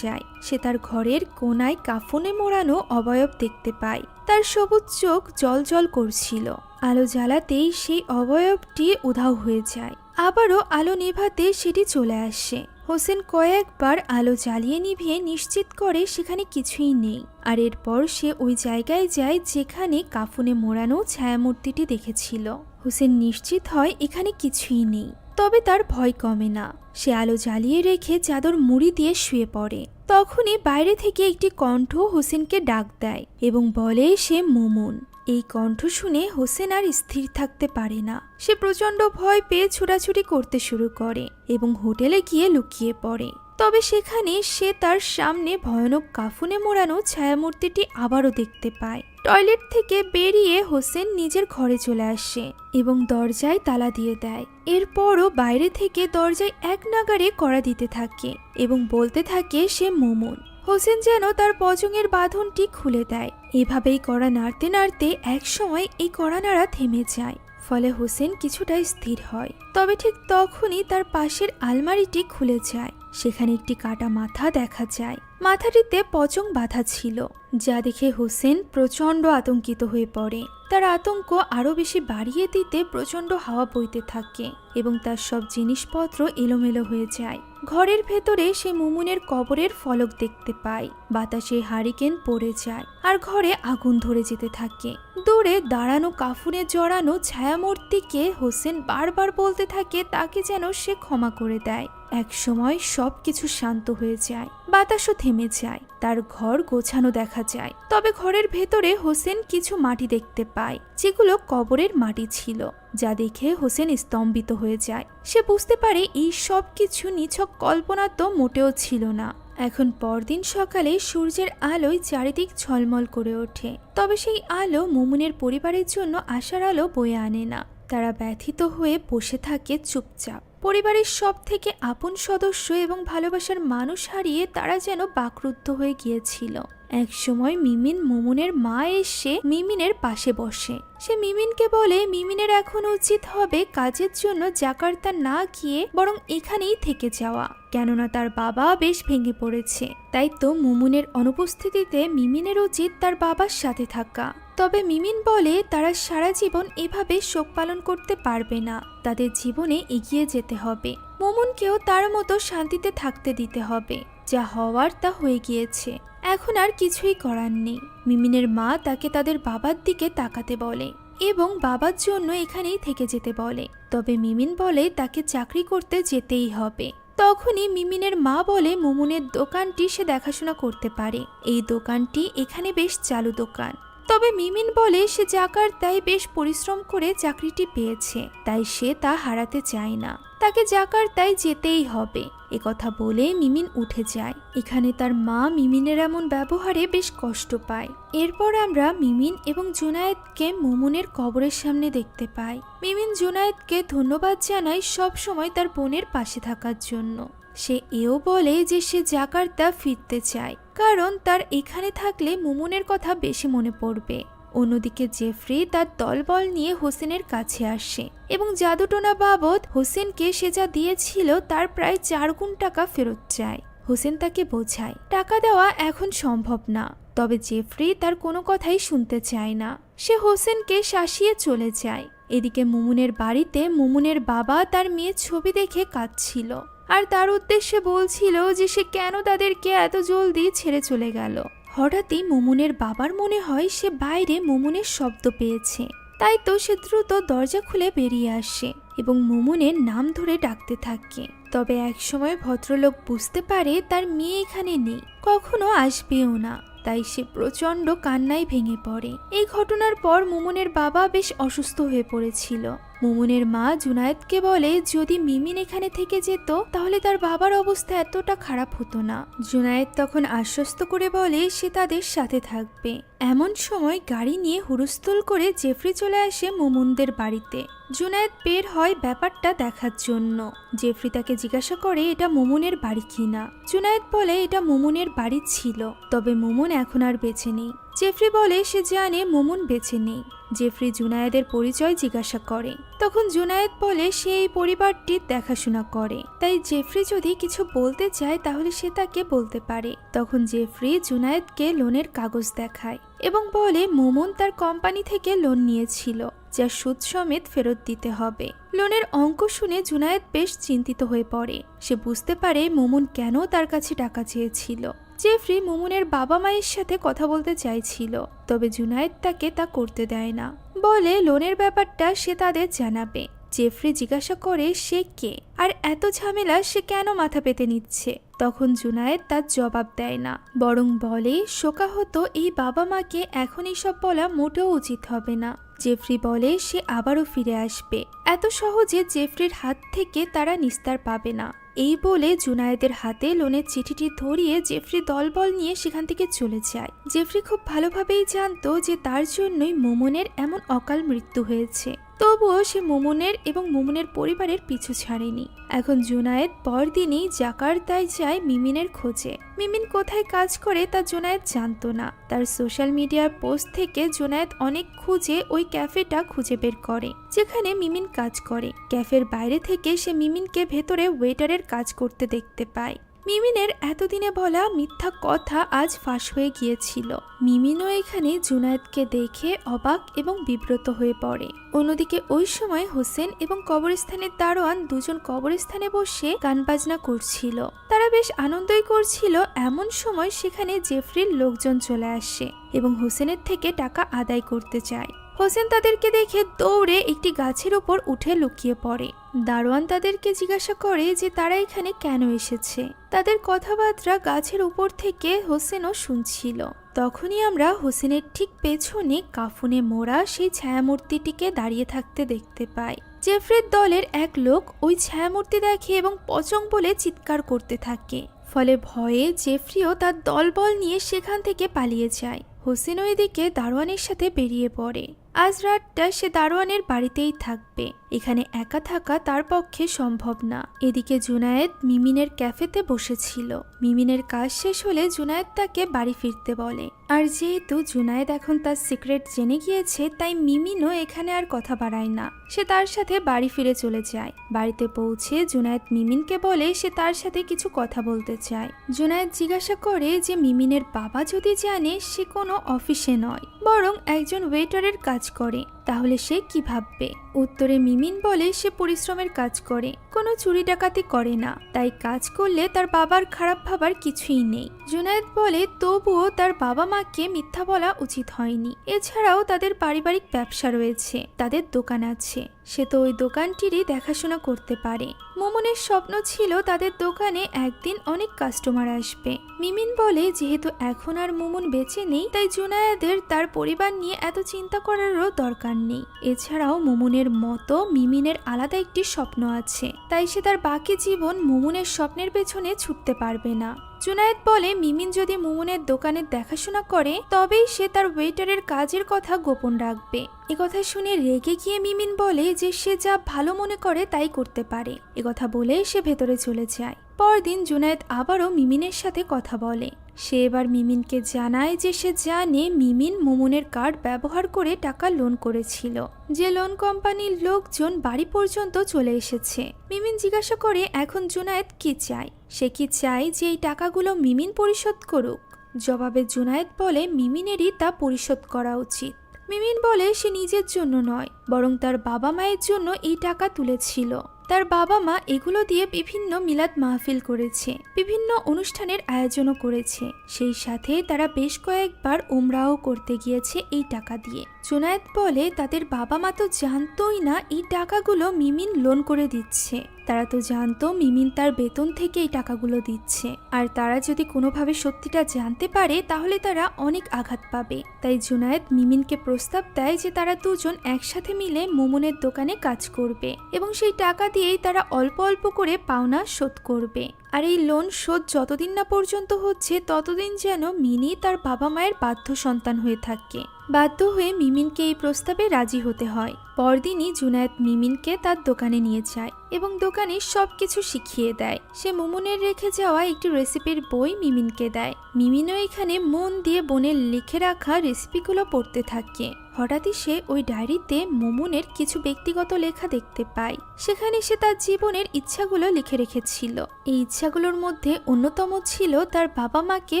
যায়। সে তার ঘরের কোনায় কাফনে মোড়ানো অবয়ব দেখতে পায়। তার সবুজ চোখ জ্বলজ্বল করছিল। আলো জ্বালাতেই সেই অবয়বটি উধাও হয়ে যায়। আবারও আলো নেভাতে সেটি চলে আসে। হোসেন কয়েকবার আলো জ্বালিয়ে নিভিয়ে নিশ্চিত করে সেখানে কিছুই নেই। আর এরপর সে ওই জায়গায় যায় যেখানে কাফনে মোড়ানো ছায়ামূর্তিটি দেখেছিল। হোসেন নিশ্চিত হয় এখানে কিছুই নেই, তবে তার ভয় কমে না। সে আলো জ্বালিয়ে রেখে চাদর মুড়ি দিয়ে শুয়ে পড়ে। তখনই বাইরে থেকে একটি কণ্ঠ হোসেনকে ডাক দেয় এবং বলে সে মুমুন। এই কণ্ঠ শুনে হোসেন আর স্থির থাকতে পারে না। সে প্রচন্ড ভয় পেয়ে ছোটাছুটি করতে শুরু করে এবং হোটেলে গিয়ে লুকিয়ে পড়ে। তবে সেখানে সে তার সামনে ভয়ানক কাফনে মোড়ানো ছায়ামূর্তিটি আবারও দেখতে পায়। টয়লেট থেকে বেরিয়ে হোসেন নিজের ঘরে চলে আসে এবং দরজায় তালা দিয়ে দেয়। এরপরও বাইরে থেকে দরজায় এক নাগাড়ে কড়া দিতে থাকে এবং বলতে থাকে সে মুমুন। হোসেন যেন তার পজঙের বাঁধনটি খুলে দেয়। এভাবেই কড়া নাড়তে নাড়তে একসময় এই কড়া নাড়া থেমে যায়। ফলে হোসেন কিছুটা স্থির হয়। তবে ঠিক তখনই তার পাশের আলমারিটি খুলে যায়। সেখানে একটি কাটা মাথা দেখা যায়। মাথাটিতে পচং বাঁধা ছিল, যা দেখে হোসেন প্রচন্ড আতঙ্কিত হয়ে পড়ে। তার আতঙ্ক আরো বেশি বাড়িয়ে দিতে প্রচন্ড হাওয়া বইতে থাকে এবং তার সব জিনিসপত্র এলোমেলো হয়ে যায়। ঘরের ভেতরে সে মুমুনের কবরের ফলক দেখতে পায়। বাতাসে হারিকেন পড়ে যায় আর ঘরে আগুন ধরে যেতে থাকে। দূরে দাঁড়ানো কাফনে জড়ানো ছায়ামূর্তিকে হোসেন বারবার বলতে থাকে তাকে যেন সে ক্ষমা করে দেয়। একসময় সবকিছু শান্ত হয়ে যায়, বাতাসও থেমে যায়। তার ঘর গোছানো দেখা যায়। তবে ঘরের ভেতরে হোসেন কিছু মাটি দেখতে পায়, যেগুলো কবরের মাটি ছিল, যা দেখে হোসেন স্তম্ভিত হয়ে যায়। সে বুঝতে পারে এই সব কিছু নিছক কল্পনা তো মোটেও ছিল না। এখন পরদিন সকালে সূর্যের আলোয় চারিদিক ঝলমল করে ওঠে। তবে সেই আলো মুমুনের পরিবারের জন্য আশার আলো বয়ে আনে না। তারা ব্যথিত হয়ে বসে থাকে চুপচাপ। পরিবারের সব থেকে আপন সদস্য এবং ভালোবাসার মানুষ হারিয়ে তারা যেন বাকরুদ্ধ হয়ে গিয়েছিল। একসময় মিমিন মুমুনের মা এসে মিমিনের পাশে বসে। সে মিমিনকে বলে মিমিনের এখন উচিত হবে কাজের জন্য জাকার্তা না গিয়ে বরং এখানেই থেকে যাওয়া, কেননা তার বাবা বেশ ভেঙে পড়েছে। তাই তো মুমুনের অনুপস্থিতিতে মিমিনের উচিত তার বাবার সাথে থাকা। তবে মিমিন বলে তারা সারা জীবন এভাবে শোক পালন করতে পারবে না, তাদের জীবনে এগিয়ে যেতে হবে। মুমুনকেও তার মতো শান্তিতে থাকতে দিতে হবে। যা হওয়ার তা হয়ে গিয়েছে, এখন আর কিছুই করার নেই। মিমিনের মা তাকে তাদের বাবার দিকে তাকাতে বলে এবং বাবার জন্য এখানেই থেকে যেতে বলে। তবে মিমিন বলে তাকে চাকরি করতে যেতেই হবে। তখনই মিমিনের মা বলে মুমুনের দোকানটি সে দেখাশোনা করতে পারে। এই দোকানটি এখানে বেশ চালু দোকান। তবে মিমিন বলে সে জাকার্তায় বেশ পরিশ্রম করে চাকরিটি পেয়েছে, তাই সে তা হারাতে চায় না। তাকে জাকার্তায় যেতেই হবে। একথা বলে মিমিন উঠে যায়। এখানে তার মা মিমিনের এমন ব্যবহারে বেশ কষ্ট পায়। এরপর আমরা মিমিন এবং জুনায়েদকে মুমুনের কবরের সামনে দেখতে পাই। মিমিন জুনায়েদকে ধন্যবাদ জানায় সব সময় তার বোনের পাশে থাকার জন্য। সে এও বলে যে সে জাকার্তা ফিরতে চায়, কারণ তার এখানে থাকলে মুমুনের কথা বেশি মনে পড়বে। অন্যদিকে জেফরি তার দলবল নিয়ে হোসেনের কাছে আসে এবং জাদুটোনা বাবদ হোসেনকে সে যা দিয়েছিল তার প্রায় 4 গুণ টাকা ফেরত চায়। হোসেন তাকে বোঝায় টাকা দেওয়া এখন সম্ভব না, তবে জেফরি তার কোনো কথাই শুনতে চায় না। সে হোসেনকে শাসিয়ে চলে যায়। এদিকে মুমুনের বাড়িতে মুমুনের বাবা তার মেয়ের ছবি দেখে কাঁদছিল আর তার উদ্দেশ্যে বলছিল যে সে কেন তাদেরকে এত জলদি ছেড়ে চলে গেল। হঠাৎই মুমুনের বাবার মনে হয় সে বাইরে মুমুনের শব্দ পেয়েছে, তাই তো সে দ্রুত দরজা খুলে বেরিয়ে আসে এবং মুমুনের নাম ধরে ডাকতে থাকে। তবে একসময় ভদ্রলোক বুঝতে পারে তার মেয়ে এখানে নেই, কখনো আসবেও না, তাই সে প্রচণ্ড কান্নায় ভেঙে পড়ে। এই ঘটনার পর মুমুনের বাবা বেশ অসুস্থ হয়ে পড়েছিল। মুমুনের মা জুনায়েদকে বলে যদি মিমিন এখানে থেকে যেত তাহলে তার বাবার অবস্থা এতটা খারাপ হতো না। জুনায়েদ তখন আশ্বস্ত করে বলে সে তাদের সাথে থাকবে। এমন সময় গাড়ি নিয়ে হুড়স্থুল করে জেফরি চলে আসে মুমুনদের বাড়িতে। জুনায়েদ বের হয় ব্যাপারটা দেখার জন্য। জেফরি তাকে জিজ্ঞাসা করে এটা মুমুনের বাড়ি কিনা। জুনায়েদ বলে এটা মুমুনের বাড়ি ছিল, তবে মুমুন এখন আর বেঁচে নেই। জেফরি বলে সে জানে মুমুন বেঁচে নেই। জেফরি জুনায়েদের পরিচয় জিজ্ঞাসা করে। তখন জুনায়েদ বলে সে এই পরিবারটির দেখাশোনা করে, তাই জেফরি যদি কিছু বলতে চায় তাহলে সে তাকে বলতে পারে। তখন জেফরি জুনায়েদকে লোনের কাগজ দেখায় এবং বলে মুমুন তার কোম্পানি থেকে লোন নিয়েছিল, যা সুদ সমেত ফেরত দিতে হবে। লোনের অঙ্ক শুনে জুনায়েদ বেশ চিন্তিত হয়ে পড়ে। সে বুঝতে পারে মুমুন কেন তার কাছে টাকা চেয়েছিল। জেফরি মুমুনের বাবা মায়ের সাথে কথা বলতে চাইছিল, তবে জুনায়েদ তাকে তা করতে দেয় না, বলে লোনের ব্যাপারটা সে তাদের জানাবে। জেফরি জিজ্ঞাসা করে সে কে আর এত ঝামেলা সে কেন মাথা পেতে নিচ্ছে। তখন জুনায়েদ তার জবাব দেয় না, বরং বলে শোকাহত এই বাবা মাকে এখন এসব বলা মোটেও উচিত হবে না। জেফরি বলে সে আবারও ফিরে আসবে, এত সহজে জেফরির হাত থেকে তারা নিস্তার পাবে না। এই বলে জুনায়েদের হাতে লোনের চিঠিটি ধরিয়ে জেফরি দলবল নিয়ে সেখান থেকে চলে যায়। জেফরি খুব ভালোভাবেই জানতো যে তার জন্যই মুমুনের এমন অকাল মৃত্যু হয়েছে, তবুও সে মুমুনের এবং মুমুনের পরিবারের পিছু ছাড়েনি। এখন জুনায়েদ পরদিনই জাকার্তায় যায় মিমিনের খোঁজে। মিমিন কোথায় কাজ করে তা জুনায়েদ জানতো না। তার সোশ্যাল মিডিয়ার পোস্ট থেকে জুনায়েদ অনেক খুঁজে ওই ক্যাফেটা খুঁজে বের করে যেখানে মিমিন কাজ করে। ক্যাফের বাইরে থেকে সে মিমিনকে ভেতরে ওয়েটারের কাজ করতে দেখতে পায়। মিমিনের এতদিনে বলা মিথ্যা কথা আজ ফাঁস হয়ে গিয়েছিল। মিমিনও এখানে জুনায়েদকে দেখে অবাক এবং বিব্রত হয়ে পড়ে। অন্যদিকে ওই সময় হোসেন এবং কবরস্থানের দারোয়ান দুজন কবরস্থানে বসে গান বাজনা করছিল। তারা বেশ আনন্দই করছিল। এমন সময় সেখানে জেফরির লোকজন চলে আসে এবং হোসেনের থেকে টাকা আদায় করতে চায়। হোসেন তাদেরকে দেখে দৌড়ে একটি গাছের ওপর উঠে লুকিয়ে পড়ে। দারোয়ান তাদেরকে জিজ্ঞাসা করে যে তারা এখানে কেন এসেছে। তাদের কথাবার্তা গাছের উপর থেকে হোসেনও শুনছিল। তখনই আমরা হোসেনের ঠিক পেছনে কাফনে মোড়া সেই ছায়ামূর্তিটিকে দাঁড়িয়ে থাকতে দেখতে পাই। জেফরির দলের এক লোক ওই ছায়ামূর্তি দেখে এবং পচং বলে চিৎকার করতে থাকে। ফলে ভয়ে জেফরিও তার দলবল নিয়ে সেখান থেকে পালিয়ে যায়। হোসেনও এদিকে দারোয়ানের সাথে বেরিয়ে পড়ে। আজ রাতটা সে দারোয়ানের বাড়িতেই থাকবে। এখানে একা থাকা তার পক্ষে সম্ভব না। এদিকে জুনায়েদ মিমিনের ক্যাফেতে বসেছিল। মিমিনের কাজ শেষ হলে জুনায়েদ তাকে বাড়ি ফিরতে বলে। আর যেহেতু জুনায়েদ এখন তার সিক্রেট জেনে গিয়েছে, তাই মিমিনও এখানে আর কথা বাড়ায় না। সে তার সাথে বাড়ি ফিরে চলে যায়। বাড়িতে পৌঁছে জুনায়েদ মিমিনকে বলে সে তার সাথে কিছু কথা বলতে চায়। জুনায়েদ জিজ্ঞাসা করে যে মিমিনের বাবা যদি জানে সে কোনো অফিসে নয়, বরং একজন ওয়েটারের কাজ করে, তাহলে সে কি ভাববে। উত্তরে মিমিন বলে সে পরিশ্রমের কাজ করে, কোনো চুরি ডাকাতি করে না, তাই কাজ করলে তার বাবার খারাপ ভাবার কিছুই নেই। জুনায়েদ বলে তবুও তার বাবা মাকে মিথ্যা বলা উচিত হয়নি। এছাড়াও তাদের পারিবারিক ব্যবসা রয়েছে, তাদের দোকান আছে, সে তো ওই দোকানটিরই দেখাশোনা করতে পারে। মুমুনের স্বপ্ন ছিল তাদের দোকানে একদিন অনেক কাস্টমার আসবে। মিমিন বলে যেহেতু এখন আর মুমুন বেঁচে নেই, তাই জুনায়েদের তার পরিবার নিয়ে এত চিন্তা করারও দরকার নেই। এছাড়াও মুমুনের মতো মিমিনের আলাদা একটি স্বপ্ন আছে, তাই সে তার বাকি জীবন মুমুনের স্বপ্নের পেছনে ছুটতে পারবে না। জুনায়েদ বলে মিমিন যদি মুমুনের দোকানের দেখাশোনা করে তবেই সে তার ওয়েটারের কাজের কথা গোপন রাখবে। একথা শুনে রেগে গিয়ে মিমিন বলে যে সে যা ভালো মনে করে তাই করতে পারে। একথা বলে সে ভেতরে চলে যায়। পরদিন জুনায়েদ আবারও মিমিনের সাথে কথা বলে। সে এবার মিমিনকে জানায় যে সে জানে মিমিন মুমুনের কার্ড ব্যবহার করে টাকা লোন করেছিল, যে লোন কোম্পানির লোকজন বাড়ি পর্যন্ত চলে এসেছে। মিমিন জিজ্ঞাসা করে এখন জুনায়েদ কি চায়। সে কি চায় যে এই টাকাগুলো মিমিন পরিশোধ করুক। জবাবে জুনায়েদ বলে মিমিনেরই তা পরিশোধ করা উচিত। মিমিন বলে সে নিজের জন্য নয়, বরং তার বাবা মায়ের জন্য এই টাকা তুলেছিল। তার বাবা মা এগুলো দিয়ে বিভিন্ন মিলাদ মাহফিল করেছে, বিভিন্ন অনুষ্ঠানের আয়োজনও করেছে। সেই সাথে তারা বেশ কয়েকবার উমরাও করতে গিয়েছে এই টাকা দিয়ে। জুনায়েদ বলে তাদের বাবা মা তো জানতোই না এই টাকাগুলো মিমিন লোন করে দিচ্ছে। তারা তো জানতো মিমিন তার বেতন থেকে এই টাকাগুলো দিচ্ছে, আর তারা যদি কোনোভাবে সত্যিটা জানতে পারে তাহলে তারা অনেক আঘাত পাবে। তাই জুনায়েদ মিমিনকে প্রস্তাব দেয় যে তারা দুজন একসাথে মিলে মোমনের দোকানে কাজ করবে এবং সেই টাকা দিয়েই তারা অল্প অল্প করে পাওনা শোধ করবে। আর এই লোন শোধ যতদিন না পর্যন্ত হচ্ছে ততদিন যেন মিনি তার বাবা মায়ের বাধ্য সন্তান হয়ে থাকে। বাধ্য হয়ে মিমিনকে এই প্রস্তাবে রাজি হতে হয়। পরদিনই জুনায়েদ মিমিনকে তার দোকানে নিয়ে যায় এবং দোকানে সবকিছু শিখিয়ে দেয়। সে মোমনের রেখে যাওয়া একটি রেসিপির বই মিমিনকে দেয়। মিমিনও এখানে মন দিয়ে বোনের লিখে রাখা রেসিপিগুলো পড়তে থাকে। হঠাৎই সে ওই ডায়েরিতে মোমনের কিছু ব্যক্তিগত লেখা দেখতে পায়। সেখানে সে তার জীবনের ইচ্ছাগুলো লিখে রেখেছিল। এই ইচ্ছাগুলোর মধ্যে অন্যতম ছিল তার বাবা মাকে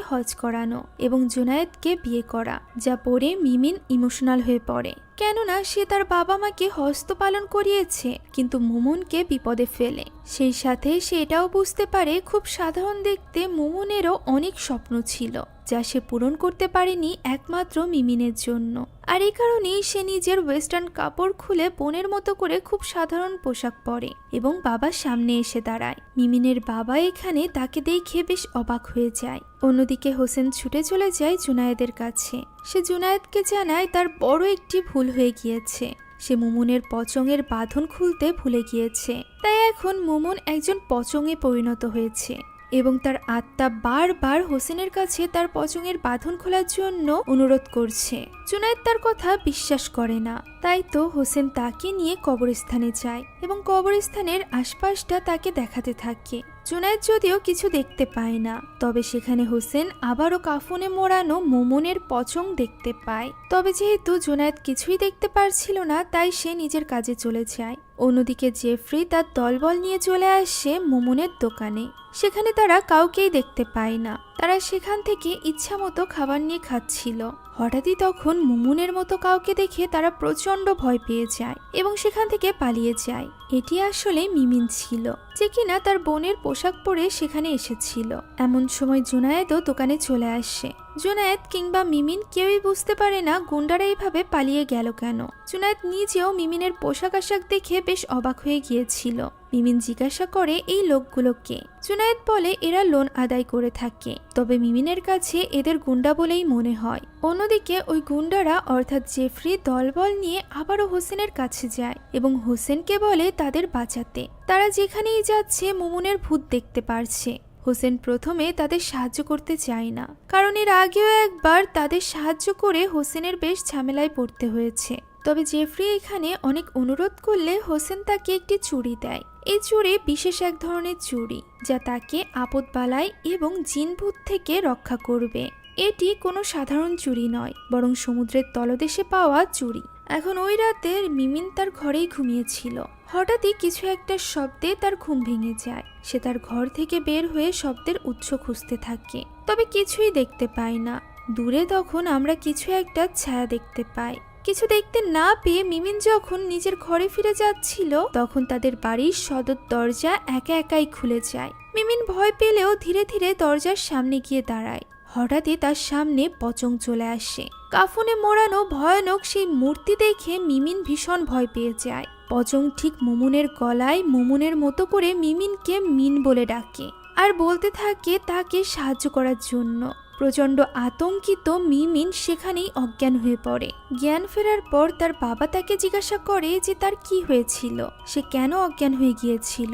হজ করানো এবং জুনায়েদকে বিয়ে করা, যা পড়ে মিমিন ইমোশনাল হয়ে পড়ে। কেননা সে তার বাবা মাকে হস্ত পালন করিয়েছে কিন্তু মোমনকে বিপদে ফেলে। সেই সাথে সে এটাও বুঝতে পারে খুব সাধারণ দেখতে মোমনেরও অনেক স্বপ্ন ছিল যা সে পূরণ করতে পারেনি একমাত্র মিমিনের জন্য। আর এই কারণেই সে নিজের ওয়েস্টার্ন কাপড় খুলে বোনের মতো করে খুব সাধারণ পোশাক পরে এবং বাবার সামনে এসে দাঁড়ায়। মিমিনের বাবা এখানে তাকে দেখে বেশ অবাক হয়ে যায়। অন্যদিকে হোসেন ছুটে চলে যায় জুনায়েদের কাছে। সে জুনায়েদকে জানায় তার বড় একটি ভুল হয়ে গিয়েছে। সে মোমনের পচঙের বাঁধন খুলতে ভুলে গিয়েছে, তাই এখন মোমন একজন পচঙে পরিণত হয়েছে এবং তার আত্মা বারবার হোসেনের কাছে তার পচঙের বাঁধন খোলার জন্য অনুরোধ করছে। জুনায়েদ তার কথা বিশ্বাস করে না, তাই তো হোসেন তাকে নিয়ে কবরস্থানে যায় এবং কবরস্থানের আশপাশটা তাকে দেখাতে থাকে। জুনায়েদ যদিও কিছু দেখতে পায় না, তবে সেখানে হোসেন আবারও কাফনে মোড়ানো মোমনের পচং দেখতে পায়। তবে যেহেতু জুনায়েদ কিছুই দেখতে পারছিল না, তাই সে নিজের কাজে চলে যায়। অন্যদিকে জেফরি তার দলবল নিয়ে চলে আসে মোমনের দোকানে। সেখানে তারা কাউকেই দেখতে পায় না। তারা সেখান থেকে ইচ্ছামতো খাবার নিয়ে খাচ্ছিল। হঠাৎই তখন মোমনের মতো কাউকে দেখে তারা প্রচন্ড ভয় পেয়ে যায় এবং সেখান থেকে পালিয়ে যায়। এটি আসলে মিমিন ছিল, যে কিনা তার বোনের পোশাক পরে সেখানে এসেছিল। এমন সময় জুনায়েদও দোকানে চলে আসে। জুনায়েদ কিংবা মিমিন কেউই বুঝতে পারে না গুন্ডারা এইভাবে পালিয়ে গেল কেন। জুনায়েদ নিজেও মিমিনের পোশাক আশাক দেখে বেশ অবাক হয়ে গিয়েছিল। মিমিন জিজ্ঞাসা করে এই লোকগুলোকে। জুনায়েদ বলে এরা লোন আদায় করে থাকে, তবে মিমিনের কাছে এদের গুন্ডা বলেই মনে হয়। অন্যদিকে ওই গুন্ডারা অর্থাৎ জেফরি দলবল নিয়ে আবারও হোসেনের কাছে যায় এবং হোসেনকে বলে তাদের বাঁচাতে। তারা যেখানেই যাচ্ছে মোমনের ভূত দেখতে পারছে। হোসেন প্রথমে তাদের সাহায্য করতে চায় না, কারণ এর আগেও একবার তাদের সাহায্য করে হোসেনের বেশ ঝামেলায় পড়তে হয়েছে। তবে জেফরি এখানে অনেক অনুরোধ করলে হোসেন তাকে একটি চুড়ি দেয়। এই চুড়ি বিশেষ এক ধরনের চুড়ি, যা তাকে আপদ বালাই এবং জিনভূত থেকে রক্ষা করবে। এটি কোনো সাধারণ চুড়ি নয়, বরং সমুদ্রের তলদেশে পাওয়া চুড়ি। এখন ওই রাতে মিমিন তার ঘরেই ঘুমিয়েছিল। হঠাৎই কিছু একটা শব্দে তার ঘুম ভেঙে যায়। সে তার ঘর থেকে বের হয়ে শব্দের উৎস খুঁজতে থাকে, তবে কিছুই দেখতে পায় না। দূরে তখন আমরা কিছু একটা ছায়া দেখতে পাই। কিছু দেখতে না পেয়ে মিমিন যখন নিজের ঘরে ফিরে যাচ্ছিল, তখন তাদের বাড়ির সদর দরজা একা একাই খুলে যায়। মিমিন ভয় পেলেও ধীরে ধীরে দরজার সামনে গিয়ে দাঁড়ায়। হঠাৎই তার সামনে পচং চলে আসে। কাফনে মোড়ানো ভয়ানক সেই মূর্তি দেখে মিমিন ভীষণ ভয় পেয়ে যায়। পচং ঠিক মোমনের গলায় মোমনের মতো করে মিমিনকে মিন বলে ডাকে আর বলতে থাকে তাকে সাহায্য করার জন্য। প্রচণ্ড আতঙ্কিত মিমিন সেখানেই অজ্ঞান হয়ে পড়ে। জ্ঞান ফেরার পর তার বাবা তাকে জিজ্ঞাসা করে যে তার কি হয়েছিল, সে কেন অজ্ঞান হয়ে গিয়েছিল।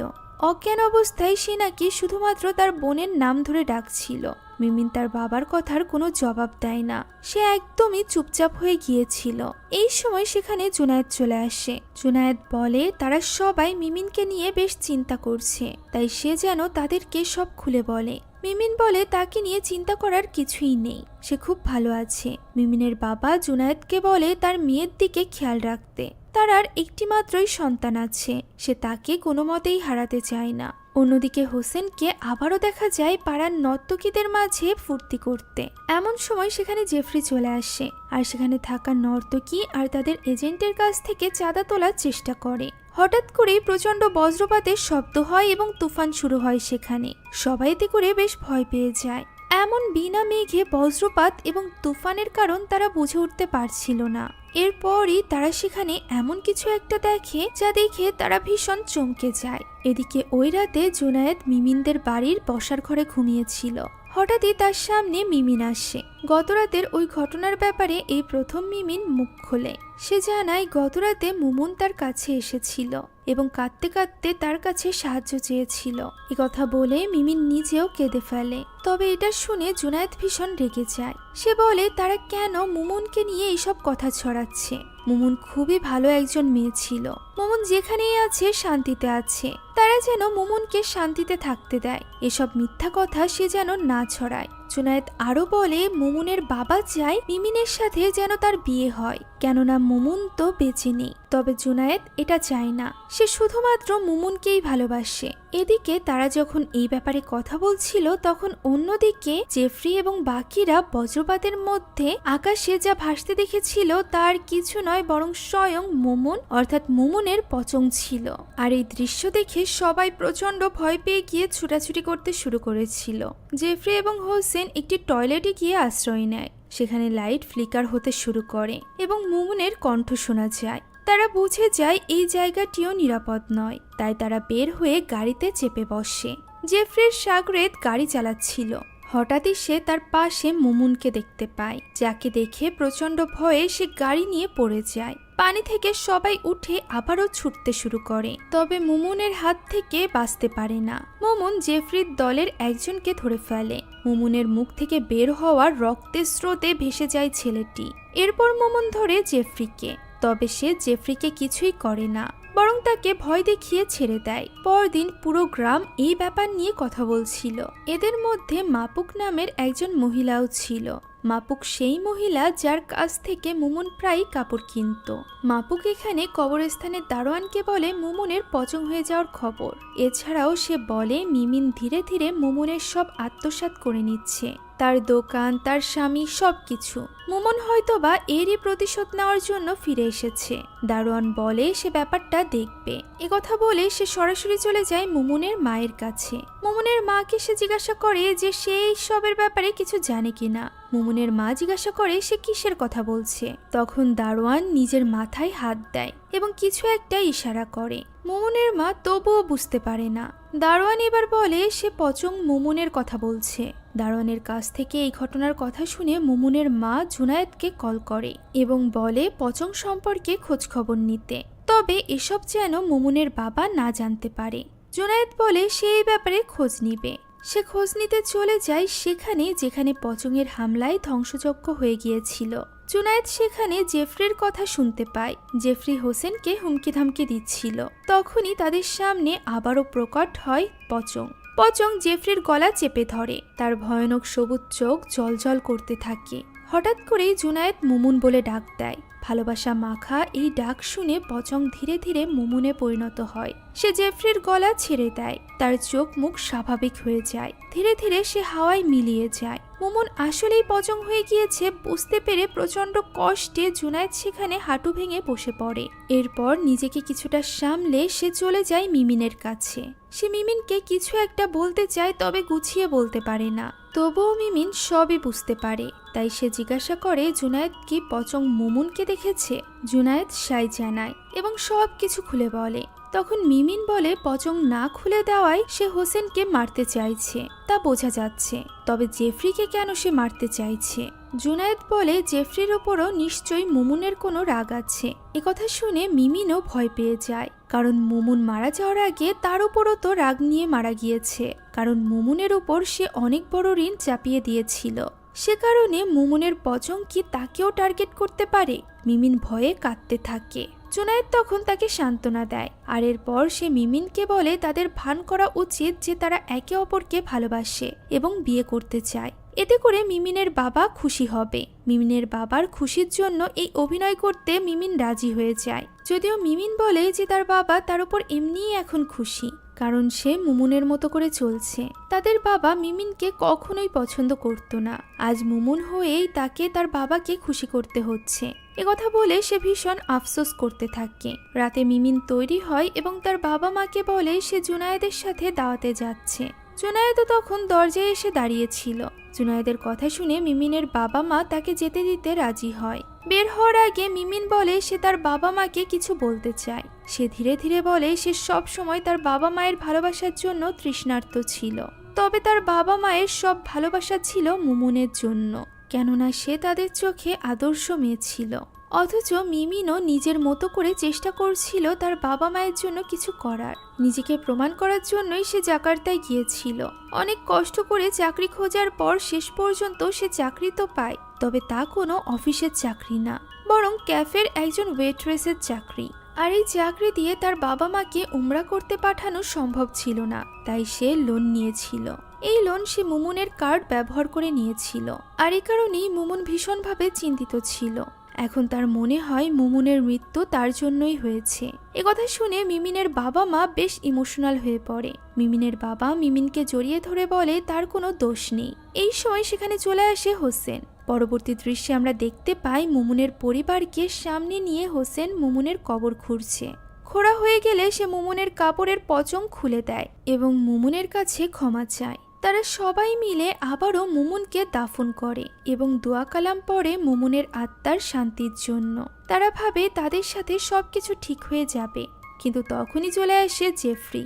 অজ্ঞান অবস্থায় সে নাকি শুধুমাত্র তার বোনের নাম ধরে ডাকছিল। মিমিন তার বাবার কথার কোনো জবাব দেয় না, সে একদমই চুপচাপ হয়ে গিয়েছিল। এই সময় সেখানে জুনায়েদ চলে আসে। জুনায়েদ বলে তারা সবাই মিমিনকে নিয়ে বেশ চিন্তা করছে, তাই সে যেন তাদেরকে সব খুলে বলে। মিমিন বলে তাকে নিয়ে চিন্তা করার কিছুই নেই, সে খুব ভালো আছে। মিমিনের বাবা জুনায়েদকে বলে তার মেয়ের দিকে খেয়াল রাখতে। তার আর একটি মাত্রই সন্তান আছে, সে তাকে কোনো মতেই হারাতে চায় না। অন্যদিকে হোসেনকে আবারও দেখা যায় পাড়ার নর্তকীদের মাঝে ফুর্তি করতে। এমন সময় সেখানে জেফরি চলে আসে আর সেখানে থাকা নর্তকী আর তাদের এজেন্টের কাছ থেকে চাঁদা তোলার চেষ্টা করে। হঠাৎ করেই প্রচণ্ড বজ্রপাতের শব্দ হয় এবং তুফান শুরু হয় সেখানে। সবাই এতে করে বেশ ভয় পেয়ে যায়। এমন বিনা মেঘে বজ্রপাত এবং তুফানের কারণ তারা বুঝে উঠতে পারছিল না। এরপরই তারা সেখানে এমন কিছু একটা দেখে যা দেখে তারা ভীষণ চমকে যায়। এদিকে ওই রাতে জুনায়েদ মিমিনদের বাড়ির বসার ঘরে ঘুমিয়েছিল। হঠাৎই তার সামনে মিমিন আসে। গতরাতের ওই ঘটনার ব্যাপারে এই প্রথম মিমিন মুখ খোলে। সে জানায় গতরাতে মুমুন তার কাছে এসেছিল এবং কাঁদতে কাঁদতে তার কাছে সাহায্য চেয়েছিল। এ কথা বলে মিমিন নিজেও কেঁদে ফেলে। তবে এটা শুনে জুনায়েদ ভীষণ রেগে যায়। সে বলে তারা কেন মুমুনকে নিয়ে এইসব কথা ছড়াচ্ছে। মুমুন খুবই ভালো একজন মেয়ে ছিল। মুমুন যেখানেই আছে শান্তিতে আছে। তারা যেন মুমুনকে শান্তিতে থাকতে দেয়। এসব মিথ্যা কথা সে যেন না ছড়ায়। জুনায়েদ আরো বলে মুমুনের বাবা চায় মিমিনের সাথে যেন তার বিয়ে হয়, কেননা মুমুন তো বেঁচে নেই। তবে জুনায়েদ এটা চায় না। সে শুধুমাত্র মুমুনকেই ভালোবাসে। এদিকে তারা যখন এই ব্যাপারে কথা বলছিল তখন অন্যদিকে জেফরি এবং বাকিরা বজ্রপাতের মধ্যে আকাশে যা ভাসতে দেখেছিল তার কিছু নয় বরং স্বয়ং মুমুন অর্থাৎ মুমুনের পচং ছিল। আর এই দৃশ্য দেখে সবাই প্রচন্ড ভয় পেয়ে গিয়ে ছুটাছুটি করতে শুরু করেছিল। জেফরি এবং হোসেন একটি টয়লেটে গিয়ে আশ্রয় নেয়। সেখানে লাইট ফ্লিকার হতে শুরু করে এবং মুমুনের কণ্ঠ শোনা যায়। তারা বুঝে যায় এই জায়গাটিও নিরাপদ নয়। তাই তারা বের হয়ে গাড়িতে চেপে বসে। জেফরির সাগরেদ গাড়ি চালাচ্ছিল। হঠাৎই সে তার পাশে মুমুনকে দেখতে পায়, যাকে দেখে প্রচন্ড ভয়ে সে গাড়ি নিয়ে পড়ে যায়। পানি থেকে সবাই উঠে আবারও ছুটতে শুরু করে, তবে মুমুনের হাত থেকে বাঁচতে পারে না। মুমুন জেফরির দলের একজনকে ধরে ফেলে। মুমুনের মুখ থেকে বের হওয়ার রক্তের স্রোতে ভেসে যায় ছেলেটি। এরপর মুমুন ধরে জেফরিকে, তবে সে জেফরিকে কিছুই করে না, বরং তাকে ভয় দেখিয়ে ছেড়ে দেয়। পরদিন পুরো গ্রাম এই ব্যাপার নিয়ে কথা বলছিল। এদের মধ্যে মাপুক নামের একজন মহিলাও ছিল। মাপুক সেই মহিলা যার কাছ থেকে মুমুন প্রায় কাপড় কিনত। মাপুক এখানে কবরস্থানের দারোয়ানকে বলে মুমুনের পচং হয়ে যাওয়ার খবর। এছাড়াও সে বলে মিমিন ধীরে ধীরে মুমুনের সব আত্মসাৎ করে নিচ্ছে, তার দোকান, তার স্বামী, সবকিছু। মুমুন হয়তোবা এরই প্রতিশোধ নেওয়ার জন্য ফিরে এসেছে। দারোয়ান বলে সে ব্যাপারটা দেখবে। একথা বলে সে সরাসরি চলে যায় মুমুনের মায়ের কাছে। মুমুনের মাকে সে জিজ্ঞাসা করে যে সে এই সবের ব্যাপারে কিছু জানে কিনা। মুমুনের মা জিজ্ঞাসা করে সে কিসের কথা বলছে। তখন দারোয়ান নিজের মাথায় হাত দেয় এবং কিছু একটা ইশারা করে। মুমুনের মা তবুও বুঝতে পারে না। দারোয়ান এবার বলে সে পচং মুমুনের কথা বলছে। দারোয়ানের কাছ থেকে এই ঘটনার কথা শুনে মুমুনের মা জুনায়েদকে কল করে এবং বলে পচং সম্পর্কে খোঁজ খবর নিতে, তবে এসব যেন মুমুনের বাবা না জানতে পারে। জুনায়েদ বলে সে এই ব্যাপারে খোঁজ নিবে। সে খোঁজ নিতে চলে যায় সেখানে যেখানে পচংয়ের হামলায় ধ্বংসযজ্ঞ হয়ে গিয়েছিল। জুনায়েদ সেখানে জেফরির কথা শুনতে পায়। জেফরি হোসেনকে হুমকি ধামকি দিচ্ছিল। তখনই তাদের সামনে আবারও প্রকট হয় পচং। পচং জেফরির গলা চেপে ধরে। তার ভয়ানক সবুজ চোখ জ্বলজ্বল করতে থাকে। হঠাৎ করেই জুনায়েদ মুমুন বলে ডাক দেয়। ভালোবাসা মাখা এই ডাক শুনে পচং ধীরে ধীরে মুমুনে পরিণত হয়। সে জেফরির গলা ছেড়ে দেয়। তার চোখ মুখ স্বাভাবিক হয়ে যায়। ধীরে ধীরে সে হাওয়ায় মিলিয়ে যায়। মুমুন আসলেই পচং হয়ে গিয়েছে বুঝতে পেরে প্রচন্ড কষ্টে জুনায়েদ সেখানে হাঁটু ভেঙে বসে পড়ে। এরপর নিজেকে কিছুটা সামলে সে চলে যায় মিমিনের কাছে। সে মিমিনকে কিছু একটা বলতে চায়, তবে গুছিয়ে বলতে পারে না। তবুও মিমিন সবই বুঝতে পারে। তাই সে জিজ্ঞাসা করে জুনায়েদ কি পচং মুমুনকে দেখেছে। জুনায়েদ সাই জানায় এবং সব কিছু খুলে বলে। তখন মিমিন বলে পচং না খুলে দেওয়ায় সে হোসেনকে মারতে চাইছে, তা বোঝা যাচ্ছে। তবে জেফরিকে কেন সে মারতে চাইছে? জুনায়েদ বলে জেফরির ওপরও নিশ্চয়ই মুমুনের কোনো রাগ আছে। একথা শুনে মিমিনও ভয় পেয়ে যায়, কারণ মুমুন মারা যাওয়ার আগে তার উপরও তো রাগ নিয়ে মারা গিয়েছে, কারণ মুমুনের ওপর সে অনেক বড় ঋণ চাপিয়ে দিয়েছিল। সে কারণে মুমুনের পচং কি তাকেও টার্গেট করতে পারে? মিমিন ভয়ে কাঁদতে থাকে। জুনায়েদ তখন তাকে সান্ত্বনা দেয়। আর এরপর সে মিমিনকে বলে তাদের ভান করা উচিত যে তারা একে অপরকে ভালোবাসে এবং বিয়ে করতে চায়। এতে করে মিমিনের বাবা খুশি হবে। মিমিনের বাবার খুশির জন্য এই অভিনয় করতে মিমিন রাজি হয়ে যায়। যদিও মিমিন বলে যে তার বাবা তার উপর এমনিই এখন খুশি। কারণ সে মুমুনের মতো করে চলছে। তাদের বাবা মিমিনকে কখনোই পছন্দ করত না, আজ মুমুন হয়েই তাকে তার বাবাকে খুশি করতে হচ্ছে। একথা বলে সে ভীষণ আফসোস করতে থাকে। রাতে মিমিন তৈরি হয় এবং তার বাবা মাকে বলে সে জুনায়েদের সাথে দাওয়াতে যাচ্ছে। জুনায়েদও তখন দরজায় এসে দাঁড়িয়েছিল। জুনায়েদের কথা শুনে মিমিনের বাবা মা তাকে যেতে দিতে রাজি হয়। বের হওয়ার আগে মিমিন বলে সে তার বাবা মাকে কিছু বলতে চায়। সে ধীরে ধীরে বলে সে সব সময় তার বাবা মায়ের ভালোবাসার জন্য তৃষ্ণার্ত ছিল, তবে তার বাবা মায়ের সব ভালোবাসা ছিল মুমুনের জন্য, কেননা সে তাদের চোখে আদর্শ মেয়ে ছিল। অথচ মিমিনও নিজের মতো করে চেষ্টা করছিল তার বাবা মায়ের জন্য কিছু করার। নিজেকে প্রমাণ করার জন্যই সে জাকার্তায় গিয়েছিল। অনেক কষ্ট করে চাকরি খোঁজার পর শেষ পর্যন্ত সে চাকরি তো পায়, তবে তা কোনো অফিসের চাকরি না, বরং ক্যাফের একজন ওয়েট্রেসের চাকরি। আর এই চাকরি দিয়ে তার বাবা মাকে উমরা করতে পাঠানো সম্ভব ছিল না, তাই সে লোন নিয়েছিল। এই লোন সে মুমুনের কার্ড ব্যবহার করে নিয়েছিল, আর এই কারণেই মুমুন ভীষণভাবে চিন্তিত ছিল। এখন তার মনে হয় মুমুনের মৃত্যু তার জন্যই হয়েছে। একথা শুনে মিমিনের বাবা মা বেশ ইমোশনাল হয়ে পড়ে। মিমিনের বাবা মিমিনকে জড়িয়ে ধরে বলে তার কোনো দোষ নেই। এই সময় সেখানে চলে আসে হোসেন। পরবর্তী দৃশ্যে আমরা দেখতে পাই মুমুনের পরিবারকে সামনে নিয়ে হোসেন মুমুনের কবর খুঁড়ছে। খোঁড়া হয়ে গেলে সে মুমুনের কাপড়ের পচং খুলে দেয় এবং মুমুনের কাছে ক্ষমা চায়। তারা সবাই মিলে আবারও মুমুনকে দাফন করে এবং দোয়া কালাম পড়ে মুমুনের আত্মার শান্তির জন্য। তারা ভাবে তাদের সাথে সবকিছু ঠিক হয়ে যাবে, কিন্তু তখনই চলে আসে জেফরি।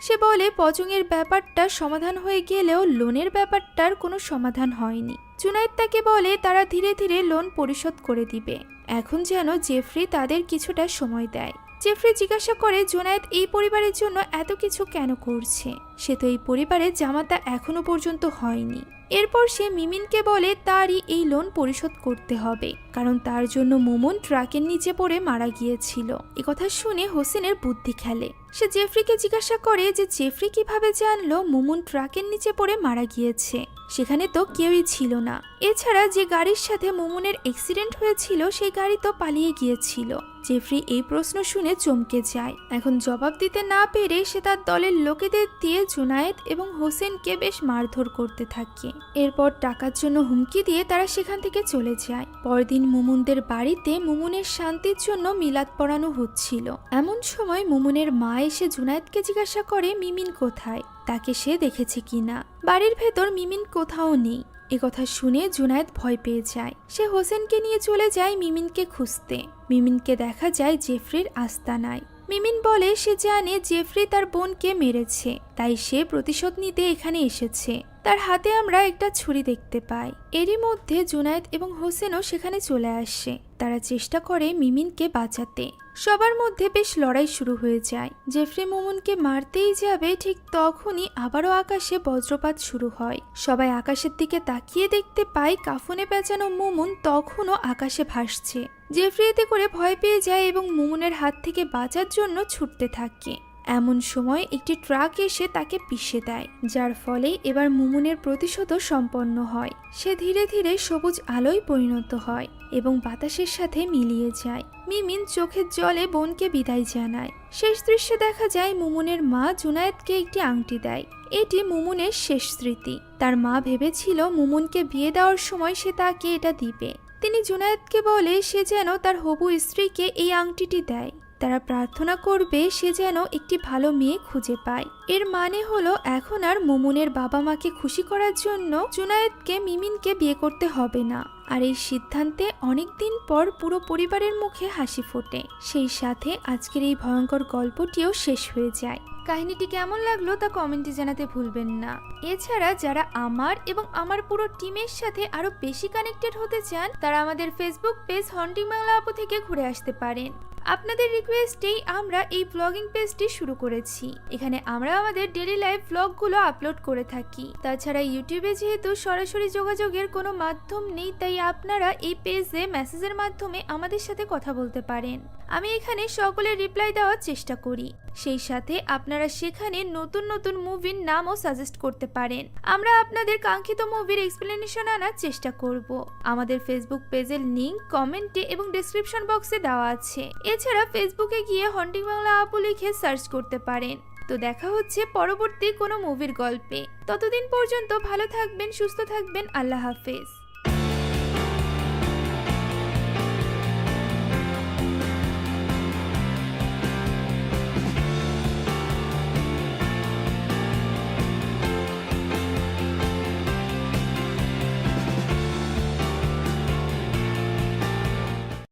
সে বলে পচংয়ের ব্যাপারটা সমাধান হয়ে গেলেও লোনের ব্যাপারটার কোনো সমাধান হয়নি। জুনায়েদ তাকে বলে তারা ধীরে ধীরে লোন পরিশোধ করে দিবে, এখন যেন জেফরি তাদের কিছুটা সময় দেয়। জেফরি জিজ্ঞাসা করে জুনায়েদ এই পরিবারের জন্য এত কিছু কেন করছে, সে তো এই পরিবারের জামাতা এখনো পর্যন্ত হয়নি। এরপর সে মিমিনকে বলে তারই এই লোন পরিশোধ করতে হবে, কারণ তার জন্য মুমুন ট্রাকের নিচে পড়ে মারা গিয়েছিল। একথা শুনে হোসেনের বুদ্ধি খেলে। সে জেফরিকে জিজ্ঞাসা করে যে জেফরি কিভাবে জানলো মুমুন ট্রাকের নিচে পড়ে মারা গিয়েছে, সেখানে তো কেউই ছিল না। এছাড়া যে গাড়ির সাথে মুমুনের অ্যাক্সিডেন্ট হয়েছিল সেই গাড়ি তো পালিয়ে গিয়েছিল। জেফরি এই প্রশ্ন শুনে চমকে যায়। এখন জবাব দিতে না পেরে সে তার দলের লোকেদের দিয়ে জুনায়েদ এবং হোসেনকে বেশ মারধর করতে থাকে। এরপর টাকার জন্য হুমকি দিয়ে তারা সেখান থেকে চলে যায়। পরদিন মুমুনদের বাড়িতে মুমুনের শান্তির জন্য মিলাদ পড়ানো হচ্ছিল। এমন সময় মুমুনের মা এসে জুনায়েদকে জিজ্ঞাসা করে মিমিন কোথায়, তাকে সে দেখেছে কিনা। বাড়ির ভেতর মিমিন কোথাও নেই। একথা শুনে জুনায়েদ ভয় পেয়ে যায়। সে হোসেনকে নিয়ে চলে যায় মিমিনকে খুঁজতে। মিমিনকে দেখা যায় জেফরির আস্তানায়। মিমিন বলে সে জানে জেফরি তার বোনকে মেরেছে, তাই সে প্রতিশোধ নিতে এখানে এসেছে। তার হাতে আমরা একটা ছুরি দেখতে পাই। এরই মধ্যে জুনায়েদ এবং হোসেনও সেখানে চলে আসে। তারা চেষ্টা করে মিমিনকে বাঁচাতে। সবার মধ্যে বেশ লড়াই শুরু হয়ে যায়। জেফরি মুমুনকে মারতেই যাবে, ঠিক তখনই আবারও আকাশে বজ্রপাত শুরু হয়। সবাই আকাশের দিকে তাকিয়ে দেখতে পায় কাফনে পেঁচানো মুমুন তখনও আকাশে ভাসছে। জেফরি এতে করে ভয় পেয়ে যায় এবং মুমুনের হাত থেকে বাঁচার জন্য ছুটতে থাকে। এমন সময় একটি ট্রাক এসে তাকে পিষে দেয়, যার ফলে এবার মুমুনের প্রতিশোধও সম্পন্ন হয়। সে ধীরে ধীরে সবুজ আলোয় পরিণত হয় এবং বাতাসের সাথে মিলিয়ে যায়। মিমিন চোখের জলে বোনকে বিদায় জানায়। শেষ দৃশ্যে দেখা যায় মুমুনের মা জুনায়েদকে একটি আংটি দেয়। এটি মুমুনের শেষ স্মৃতি। তার মা ভেবেছিল মুমুনকে বিয়ে দেওয়ার সময় সে তাকে এটা দিবে। তিনি জুনায়েদকে বলে সে যেন তার হবু স্ত্রীকে এই আংটিটি দেয়। তারা প্রার্থনা করবে সে যেন একটি ভালো মেয়ে খুঁজে পায়। এর মানে হলো এখন আর মুমুনের বাবা মাকে খুশি করার জন্য জুনায়েদকে মিমিনকে বিয়ে করতে হবে না। আর এই সিদ্ধান্তে অনেকদিন পর পুরো পরিবারের মুখে হাসি ফোটে। সেই সাথে আজকের এই ভয়ঙ্কর গল্পটিও শেষ হয়ে যায়। কাহিনীটি কেমন লাগলো তা কমেন্টে জানাতে ভুলবেন না। এছাড়া যারা আমার এবং আমার পুরো টিমের সাথে আরো বেশি কানেক্টেড হতে চান তারা আমাদের ফেসবুক পেজ হন্টিং বাংলা আপু থেকে ঘুরে আসতে পারেন। আপনাদের রিকোয়েস্টেই আমরা এই ব্লগিং পেজটি শুরু করেছি। এখানে আমরা আমাদের ডেইলি লাইফ ব্লগগুলো আপলোড করে থাকি। তাছাড়া ইউটিউবে যেহেতু সরাসরি যোগাযোগের কোনো মাধ্যম নেই, তাই আপনারা এই পেজে মেসেজের মাধ্যমে আমাদের সাথে কথা বলতে পারেন। আমি এখানে সকলের রিপ্লাই দেওয়ার চেষ্টা করি। সেই সাথে আপনারা সেখানে নতুন নতুন মুভির নামও সাজেস্ট করতে পারেন। আমরা আপনাদের কাঙ্ক্ষিত মুভির এক্সপ্লেনেশন আনার চেষ্টা করব। আমাদের ফেসবুক পেজের লিংক কমেন্টে এবং ডেসক্রিপশন বক্সে দেওয়া আছে। এছাড়া ফেসবুকে গিয়ে হন্টিং বাংলা আপু লিখে সার্চ করতে পারেন। তো দেখা হচ্ছে পরবর্তী কোনো মুভির গল্পে। ততদিন পর্যন্ত ভালো থাকবেন, সুস্থ থাকবেন। আল্লাহ হাফেজ।